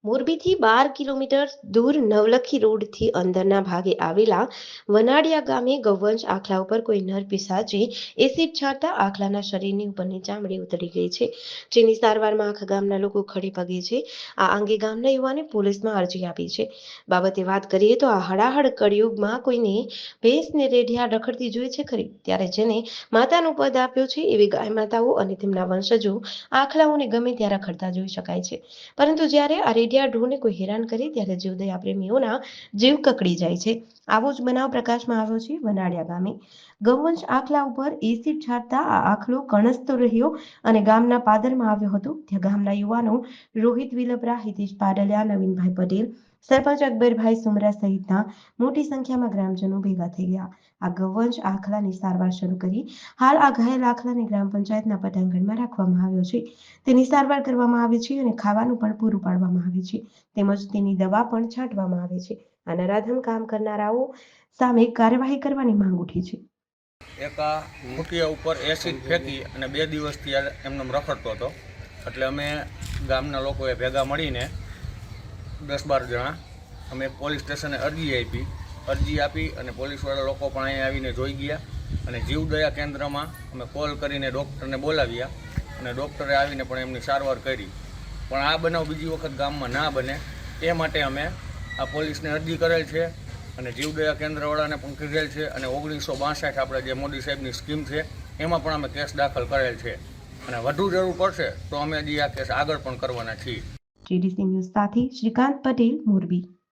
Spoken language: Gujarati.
મોરબીથી 12 કિલોમીટર દૂર નવલખી રોડથી અંદરના ભાગે આવેલા વનાડિયા ગામે ગૌવંશ આખલા ઉપર કોઈ નર પિશાચે એસિડ છાંટતા આખલાના શરીરની ઉપરની ચામડી ઉતરી ગઈ છે, જેની સારવારમાં આખા ગામના લોકો ખડે પગે છે. આ અંગે ગામના યુવાને પોલીસમાં અરજી આપી છે. બાબતે વાત કરીએ તો આ હડાહડ કળિયુગમાં કોઈને ભેંસને રેઢિયા રખડતી જોઈ છે ખરી, ત્યારે જેને માતાનું પદ આપ્યો છે એવી ગાય માતાઓ અને તેમના વંશજો આખલાઓને ગમે ત્યાં રખડતા જોઈ શકાય છે. પરંતુ જ્યારે આ રેડિયા ઢોરને કોઈ હેરાન કરે ત્યારે જીવદયા પ્રેમીઓના જીવ કકડી જાય છે. આવો જ બનાવ પ્રકાશમાં આવ્યો છે વનાડિયા ગામે. ગૌવંશ આખલા ઉપર એસિડ છાંટતા આ આખલો કણસતો રહ્યો અને ગામના પાદરમાં આવ્યો હતો. ત્યાં ગામના યુવાનો રોહિત વિલપરા, હિતેશ પાડલિયા, નવીનભાઈ પટેલ, સરપંચ અકબરભાઈ સુમરા સહિતના મોટી સંખ્યામાં ગ્રામજનો ભેગા થઈ ગયા. આ ગૌવંશ આખલાની સારવાર શરૂ કરી હાલ આ ઘાયલ આખલાને ગ્રામ પંચાયતના પટાંગણમાં રાખવામાં આવ્યો છે. તેની સારવાર કરવામાં આવે છે અને ખાવાનું પણ પૂરું પાડવામાં આવે છે, તેમજ તેની દવા પણ છાંટવામાં આવે છે. આ નરાધમ કામ કરનારાઓ સામે કાર્યવાહી કરવાની માંગ ઉઠી છે. એક આ ખૂટિયા ઉપર એસિડ ફેંકી અને 2 દિવસથી એમને રખડતો હતો, એટલે અમે ગામના લોકોએ ભેગા મળીને 10-12 જણા અમે પોલીસ સ્ટેશને અરજી આપી અને પોલીસવાળા લોકો પણ અહીંયા આવીને જોઈ ગયા અને જીવદયા કેન્દ્રમાં અમે કોલ કરીને ડૉક્ટરને બોલાવ્યા અને ડૉક્ટરે આવીને પણ એમની સારવાર કરી. પણ આ બનાવ બીજી વખત ગામમાં ના બને એ માટે અમે આ પોલીસને અરજી કરેલ છે અને જીવદયા કેન્દ્રવાળાને પણ કરેલ છે અને 1962 આપણે જે મોદી સાહેબની સ્કીમ છે એમાં પણ અમે કેસ દાખલ કરેલ છે અને વધુ જરૂર પડશે તો અમે હજી આ કેસ આગળ પણ કરવાના છીએ. GDC ન્યૂઝ સાથે શ્રીકાંત પટેલ, મોરબી.